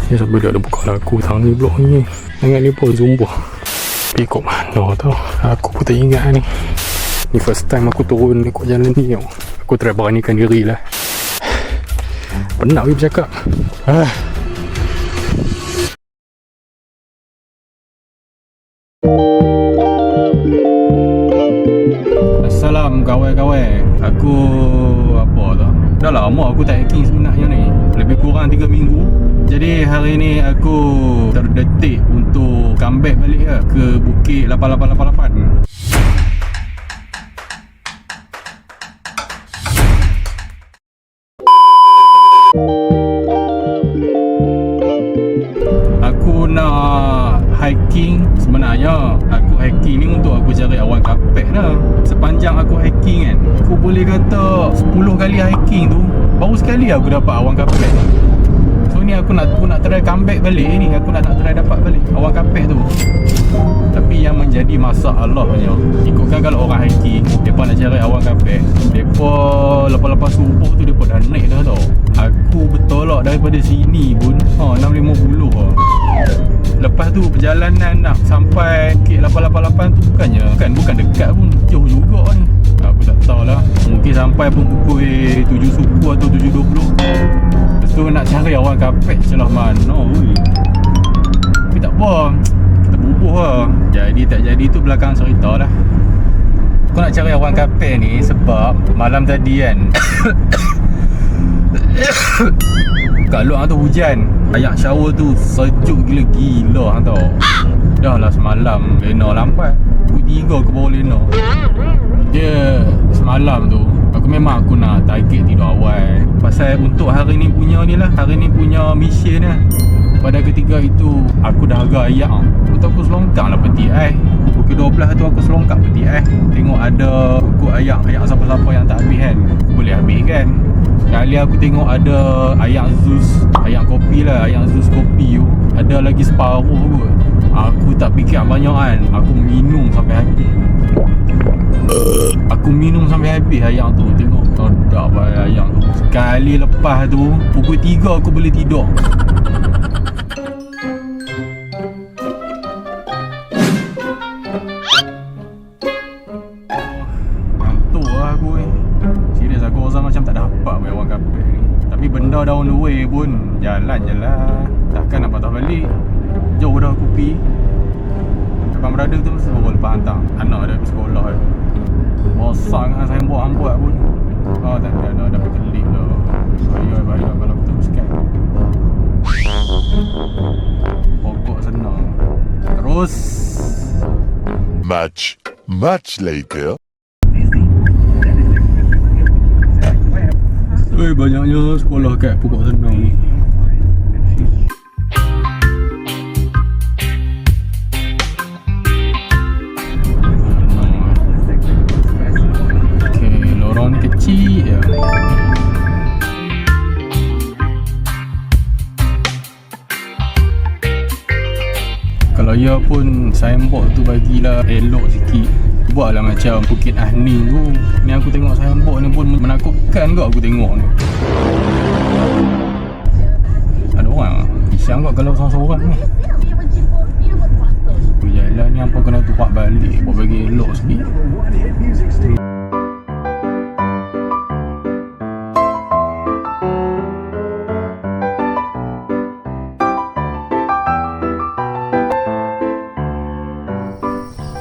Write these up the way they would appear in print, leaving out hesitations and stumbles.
Ya sampai dia ada buka lagu tahun ni blok ni. Ingat ni pun Zumba. Pergi kot mana tau. Aku pun tak ingat ni. Ni first time aku turun ikut jalan ni tau. Aku try beranikan diri lah. Penat weh bercakap. Assalam kawan-kawan. Aku apa tau. Dah lama aku tak hiking sebenarnya ni. Lebih kurang 3 minggu. Jadi hari ni aku terdetik untuk comeback balik ke Bukit 8888. Aku nak hiking. Sebenarnya aku hiking ni untuk aku cari awan kapek dah. Sepanjang aku hiking kan, aku boleh kata 10 kali hiking tu baru sekali aku dapat awan kapek. So ni aku nak try comeback balik ni. Aku nak try dapat balik awan kapek tu. Tapi yang menjadi masalahnya, ikutkan kalau orang hiking, mereka nak cari awan kapek, mereka lepas-lepas subuh tu mereka dah naik dah tau. Aku bertolak daripada sini pun 6.50 lah. Lepas tu perjalanan nak sampai Bukit 888 tu bukan dekat pun, jauh juga ni. Aku tak tahulah, mungkin sampai pun pukul 7 suku atau 7.20. Lepas tu nak cari awan kapek celah mana weh. Tapi tak apa, kita bubuh lah. Jadi tak jadi tu belakang cerita lah. Aku nak cari awan kapek ni sebab malam tadi kan kat luar tu hujan. Ayak shower tu sejuk gila-gila tau. Dah lah semalam Lena lambat. Pukul 3 aku baru Lena. Dia semalam tu aku nak target tidur awal. Pasal untuk hari ni punya ni lah, hari ni punya mission lah. Pada ketiga itu aku dah agak ayak. Lepas tu aku selongkang lah peti ais. Pukul 12 tu aku selongkang peti ais. Tengok ada kukuk ayak siapa-siapa yang tak habis kan, aku boleh habis kan. Kali aku tengok ada ayak Zeus, ayak kopi lah, ayak Zeus kopi tu ada lagi separuh kot. Aku tak fikir banyakan, aku minum sampai habis. Aku minum sampai habis ayak tu. Tengok sedap lah ayak tu. Sekali lepas tu pukul 3 aku boleh tidur. Ngantuk lah aku ni. Serius aku rasa macam tak dapat awan kapek ni. Tapi benda dah on the way pun, jalan je lah. Takkan nak patah balik. Jauh dah aku pergi. Abang brother tu mesti baru lepas hantar anak dia pergi sekolah tu. Bosan kan saya buat pun. Tak ada dah pergi kelip dah. Bahaya kalau aku teruskan. Pokok senang. Terus Much later. Banyaknya sekolah kat Pokok Senang ni. Lorong ni kecil je. Kalau ya pun signboard tu bagilah elok sikit. Buatlah macam Bukit Ahning tu. Ni aku tengok signboard ni pun menakutkan kot aku tengok ni. Ada orang isang kot kalau seorang-seorang ni. Jalan ni apa kena tupak balik buat bagi elok sikit.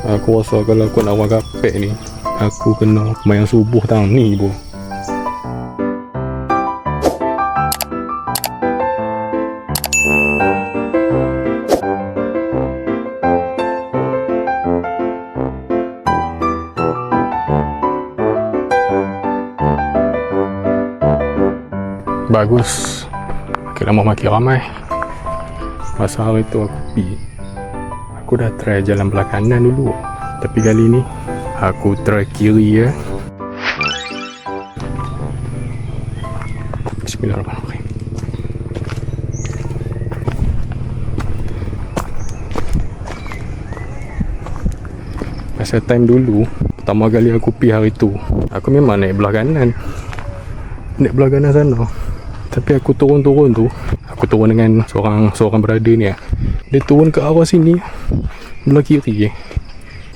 Aku rasa kalau aku nak awan kapek ni, aku kena main subuh tahun ni pun. Bagus. Makin lama makin ramai. Masa hari tu aku pergi, aku dah try jalan belah kanan dulu. Tapi kali ni aku try kiri ya. Bismillahirrahmanirrahim. Pasal time dulu pertama kali aku pergi hari tu, aku memang naik belah kanan. Naik belah kanan sana. Tapi aku turun tu, aku turun dengan seorang brother ni lah. Dia turun ke arah sini belah kiri.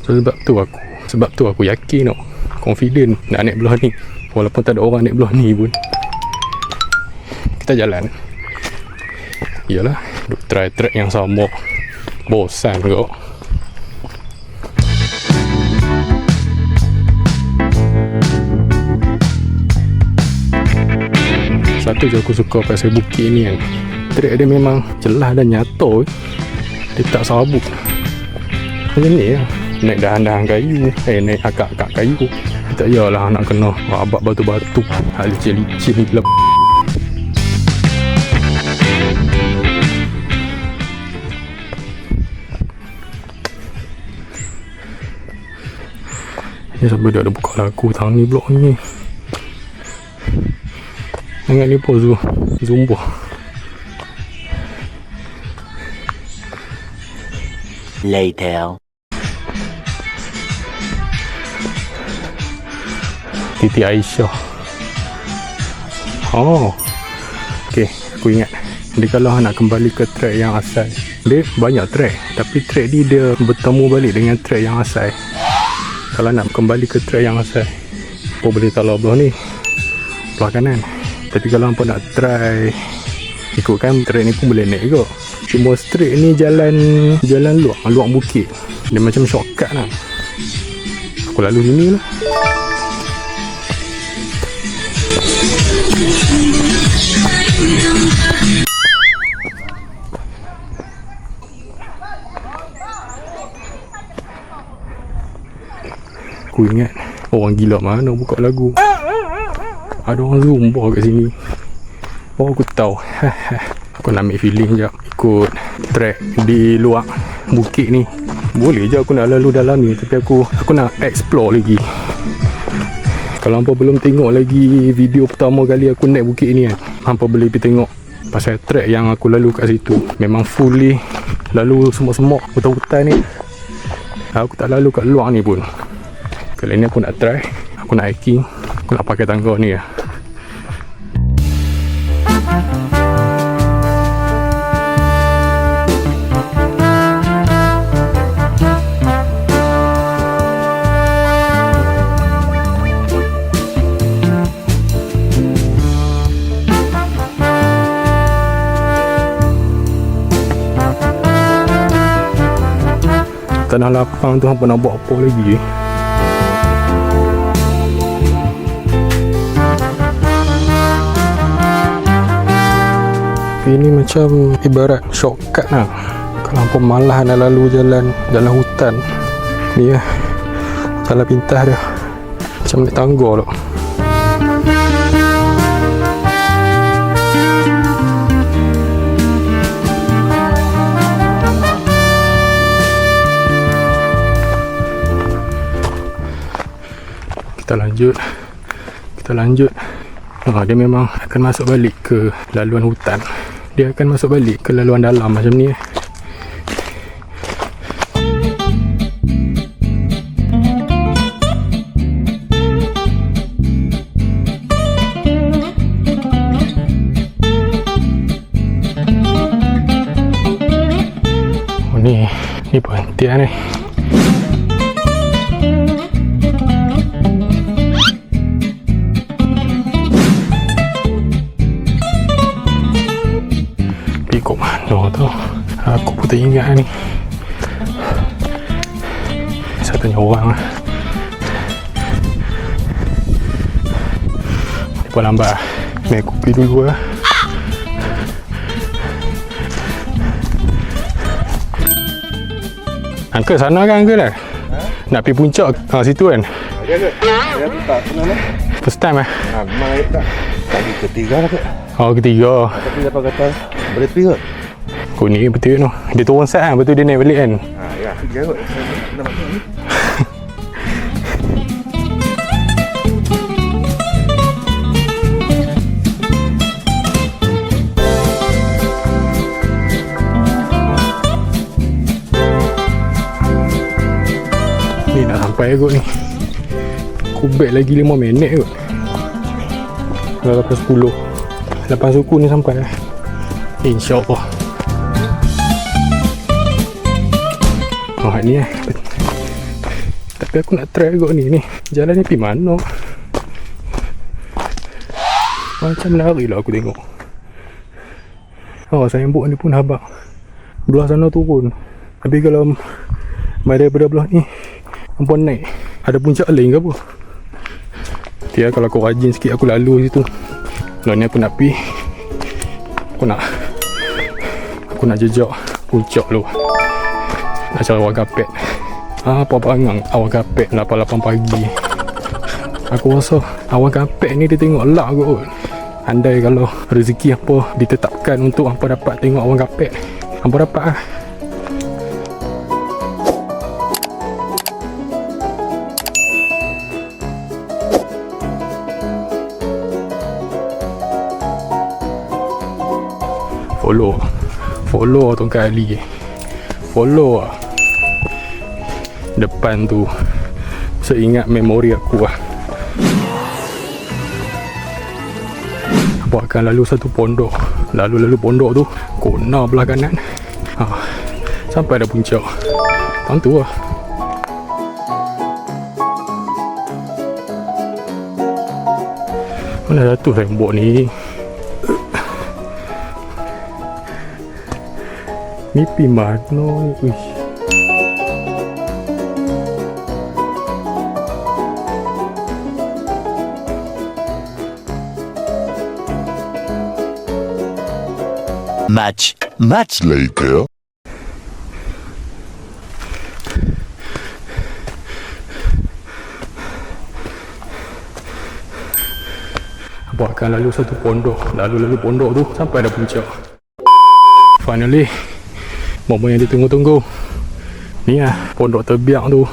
So sebab tu aku yakin tau, confident nak naik belah ni. Walaupun tak ada orang naik belah ni pun, kita jalan. Yalah, duk try track yang sama, bosan kau. Satu je aku suka pasal bukit ni kan, track dia memang jelas dan nyata. Dia tak sabuk macam ni lah, naik dahan-dahan kayu, naik akak-akak kayu. Tak yalah nak kena rabak batu-batu, hal licin-licin ni gila. Ni sampai dia ada buka lagu tahun ni blok ni. Ingat ni pun Zumba. Later. Titi Aisyah. Oh, okay, aku ingat. Dia kalau nak kembali ke track yang asal, dia banyak track, tapi track ni dia bertemu balik dengan track yang asal. Kalau nak kembali ke track yang asal, apa boleh talau belah ni, belah kanan. Tapi kalau hampa nak try ikutkan track ni pun boleh naik juga. Cuma straight ni jalan luar bukit. Dia macam shortcut lah. Aku lalu sini lah. Aku ingat orang gila mana buka lagu. Ada orang Zumba kat sini. Baru aku tahu. Aku nak ambil feeling sekejap, ikut track di luar bukit ni. Boleh je aku nak lalu dalam ni, tapi aku nak explore lagi. Kalau hampa belum tengok lagi video pertama kali aku naik bukit ni kan, hampa boleh pergi tengok. Pasal track yang aku lalu kat situ memang fully lalu semok-semok hutan-hutan ni. Aku tak lalu kat luar ni pun. Kali ni aku nak try, aku nak hiking, aku nak pakai tangga ni lah. Tanah lapang tu hampa nak buat apa lagi? Ini macam ibarat shortcut lah. Kalau hampa malah nak lalu jalan hutan ni lah, jalan pintas dia macam naik tangga tu. Kita lanjut. Dia memang akan masuk balik ke laluan hutan. Dia akan masuk balik ke laluan dalam macam ni. Oh ni perhentian ni. Ikut mana tu? Aku pun tak ingat ni. Saya tanya orang lah. Dia pun lambat. Ni aku pergi dulu lah. Uncle sana kan uncle lah? Nak pergi puncak situ kan? Ya ke? Ya tu tak pernah lah. First time lah? Memang tak. Tadi ketiga lah ke? Oh ketiga. Tapi dapat kata boleh pergi ke? Kau ni betul no. Dia turun sat kan, betul dia naik balik kan? Ya, tiga kot. Nak masuk ni. Ni nak sampai kot ni. Aku back lagi 5 minit kot. Dah lepas 10. Lepas suku ni sampai InsyaAllah. Oh ni tapi aku nak try kot ni. Jalan ni pergi mana? Macam lari lah aku tengok. Oh signboard ni pun habaq belah sana turun. Tapi kalau mai daripada belah ni hampa naik, ada puncak lain ke apa? Nanti kalau aku rajin sikit aku lalu situ. Kalau ni aku nak pergi, Aku nak jejak puncak lu. Nak cari awak kapet. Apa bangang awak kapet 8 pagi. Aku rasa awak kapet ni dia tengok lak kot. Andai kalau rezeki apa ditetapkan untuk hampa dapat tengok awak kapet, hampa dapat lah. Follow tongkat Ali. Follow lah. Depan tu seingat memori aku lah. Aku akan lalu satu pondok. Lalu pondok tu kona belah kanan. Sampai dah puncak. Tentu lah. Mana jatuh rembok ni? Ni pi mana ni? Uish. Much Later. Aku akan lalu satu pondok. Lalu pondok tu sampai dah puncak. Finally, momen yang ditunggu-tunggu. Ni lah pondok terbiak tu.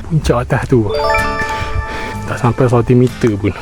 Puncak atas tu tak sampai 100 meter pun.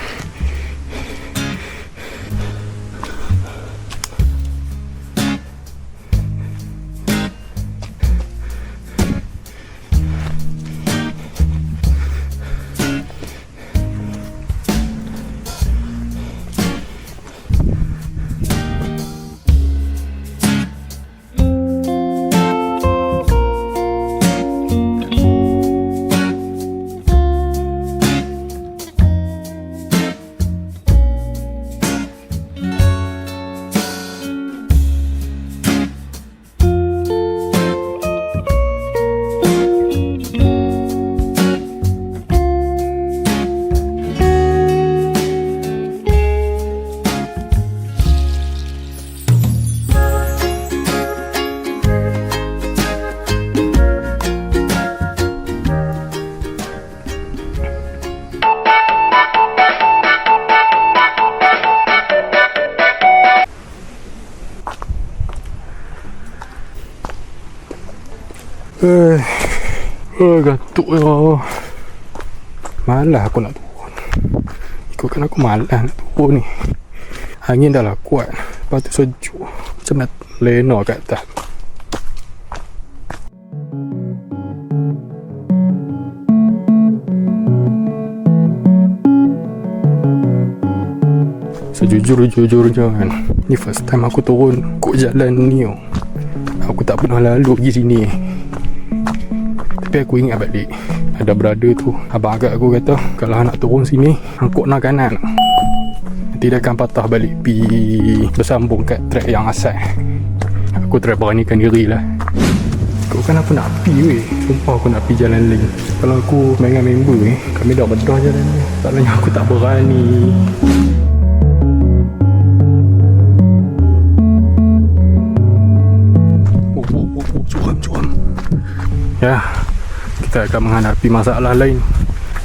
Gantuk ya. Malah aku nak turun. Ikutkan aku malah nak turun ni. Angin dah lah kuat. Lepas tu sejuk. Macam nak lena kat atas. Sejujur-jujurnya kan, ni first time aku turun kok jalan ni. Aku tak pernah lalu pergi sini. Tapi aku ingat balik, ada brother tu, abang agak aku kata kalau nak turun sini angkut nak kanan, nanti dia akan patah balik pi bersambung kat track yang asal. Aku try beranikan diri lah. Kau kan aku nak pi weh. Sumpah aku nak pi jalan lain. Kalau aku main dengan member kami dah bedah jalan ni. Salahnya aku tak berani. Curam. Ya, kita akan menghadapi masalah lain.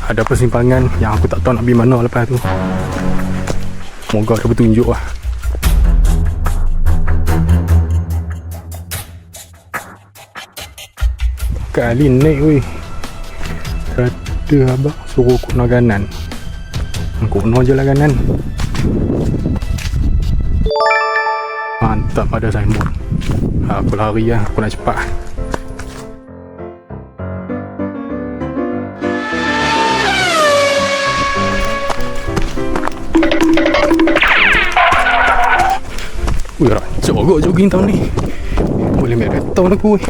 Ada persimpangan yang aku tak tahu nak pergi mana lepas tu. Moga ada petunjuk lah. Kali naik weh. Ada abang suruh kena kanan. Kena je lah kanan. Mantap ada signboard. Aku lari lah, aku nak cepat. Ui, rancak kot jogging tahun ni. Boleh marathon aku.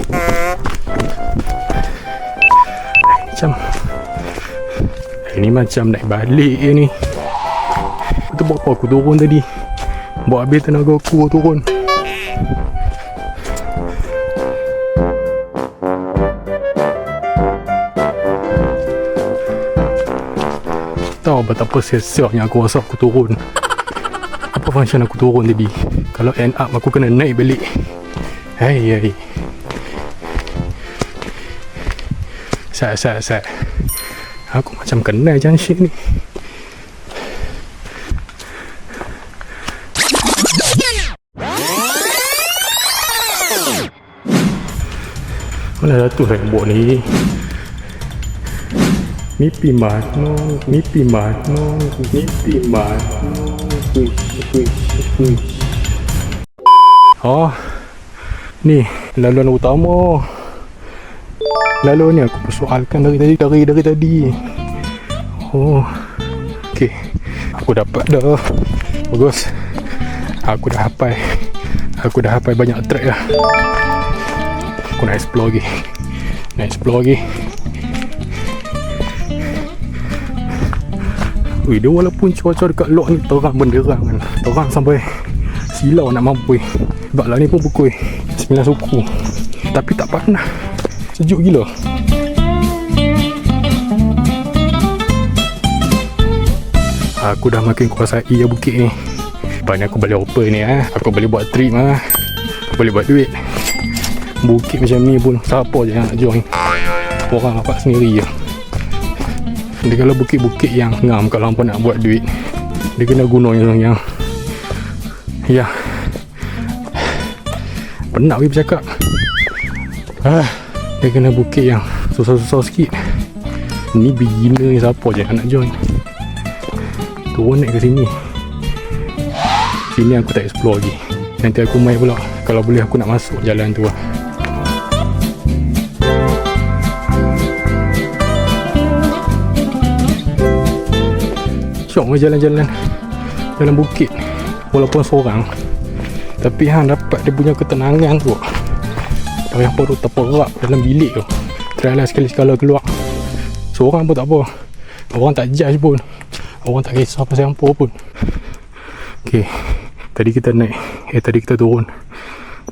Ini macam naik balik je ni. Itu buat apa aku turun tadi? Buat habis tenaga aku turun. Tahu betapa sia-sianya aku rasa aku turun. Apa function aku turun tadi? Kalau end up aku kena naik balik. Hai. Sat. Aku macam kenal junction ni. Mana Datuk rembok ni? Mimpi mano. Oh, ni laluan utama. Lalu ni aku persoalkan dari tadi. Oh, okey. Aku dapat dah. Bagus. Aku dah hafal banyak track dah. Aku nak explore lagi. Ui, dia walaupun cuaca dekat luar ni terang benderang kan. Terang sampai silau nak mampu. Sebab lah ni pun pukul 9 suku. Tapi tak panas. Sejuk gila. Aku dah makin kuasai bukit ni. Lepas ni aku boleh open ni Aku boleh buat trip Aku boleh buat duit. Bukit macam ni pun siapa je yang nak join. Orang dapat sendiri je. Dia kalau bukit-bukit yang ngam, kalau hampa nak buat duit, dia kena guna yang ya. Penat pergi bercakap. Dia kena bukit yang susah-susah sikit. Ni beginner ni siapa je nak join. Turun naik ke sini. Sini aku tak explore lagi. Nanti aku main pula. Kalau boleh aku nak masuk jalan tu lah. Syok ke jalan-jalan bukit. Walaupun seorang, tapi hang dapat dia punya ketenangan tu. Tak payah perut terperap dalam bilik tu. Try lah sekali-sekala keluar. Seorang pun tak apa. Orang tak judge pun. Orang tak kisah pasal apa pun. Okay, tadi kita naik. Tadi kita turun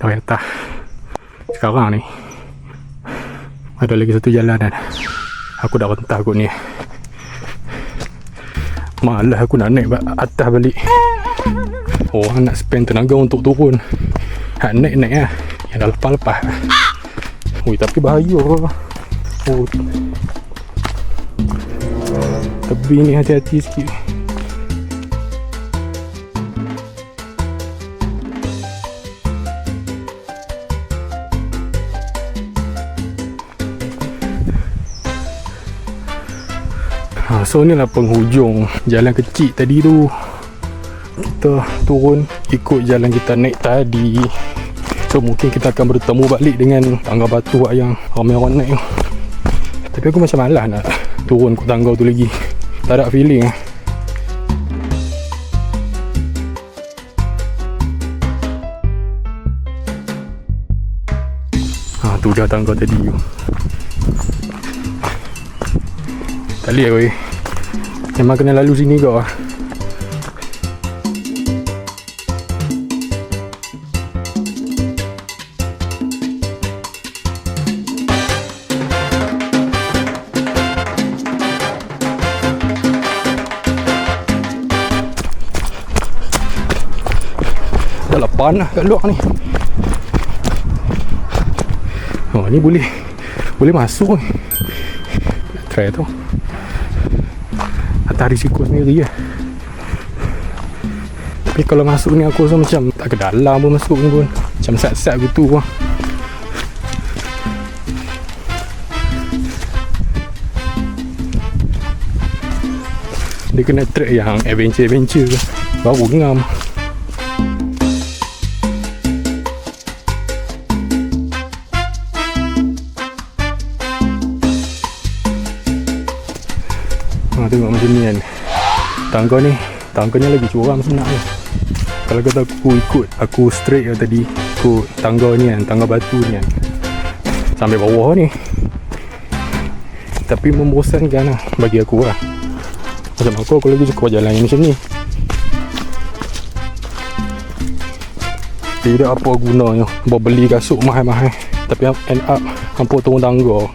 dari atas. Sekarang ni ada lagi satu jalan kan. Aku dah rentah kot ni. Malah aku nak naik atas balik. Orang nak spend tenaga untuk turun. Naik yang dah lepas-lepas. Ui, tapi bahaya. Oh, tebing ni hati-hati sikit. So ni lah penghujung jalan kecil tadi tu. Kita turun ikut jalan kita naik tadi. So mungkin kita akan bertemu balik dengan tangga batu yang ramai orang naik. Tapi aku macam malas nak turun ke tangga tu lagi. Tak ada feeling. Tu dah tangga tadi tu. Tak lihat weh. Memang kena lalu sini kau lah. Dah lah panas kat luar ni. Oh, ni boleh masuk ni. Nak try tu. Atas risiko sendiri lah. Tapi kalau masuk ni aku rasa macam tak ke dalam pun masuk ni pun. Macam sat-sat gitu lah. Dia kena track yang adventure baru ngam. Tengok macam ni kan. Tangganya lagi curam sebenarnya. Kalau kata aku straight je tadi, ikut tangga ni kan, tangga batu ni kan, sampai bawah ni. Tapi membosankan lah bagi aku lah. Macam aku lagi suka jalan macam ni. Tidak apa gunanya beli kasut mahal-mahal, tapi end up hampa turun tangga.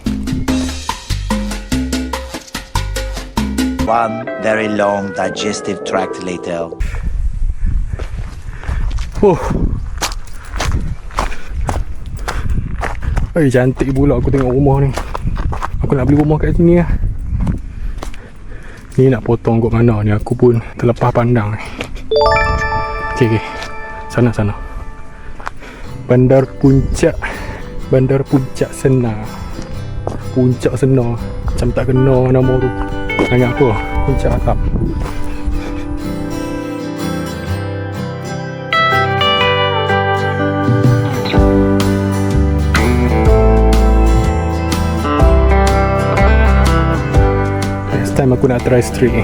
One very long digestive tract later. Cantik pula aku tengok rumah ni. Aku nak beli rumah kat sini lah. Ni nak potong kot mana ni, aku pun terlepas pandang ni. Okay. Sana. Bandar Puncak Senar. Puncak Senar. Macam tak kena nama tu. Ingat aku Puncak Atap. Next time aku nak try street ni.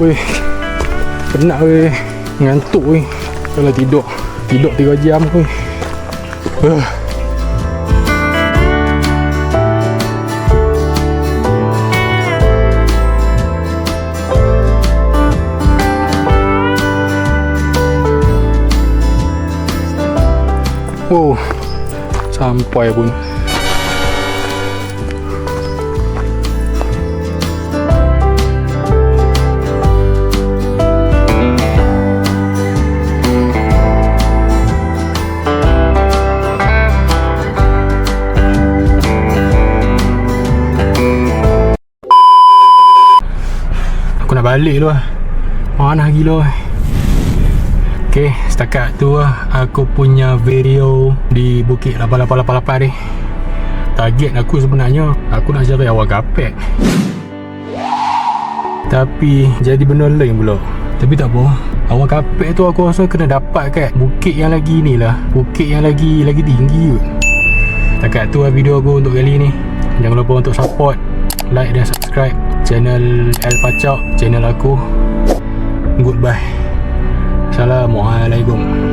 Weh, penat weh, ngantuk weh. Kalau tidur 3 jam weh. Sampai pun. Aku nak balik tu lah. Panas gila. Okay, setakat tu lah aku punya video di Bukit 8888 ni. Target aku sebenarnya aku nak cari awal kapek, tapi jadi benda lain pula. Tapi tak apa, awal kapek tu aku rasa kena dapat kat bukit yang lagi ni lah, bukit yang lagi tinggi kot. Setakat tu lah video aku untuk kali ni. Jangan lupa untuk support, like dan subscribe channel El Pacak, channel aku. Goodbye. Assalamualaikum.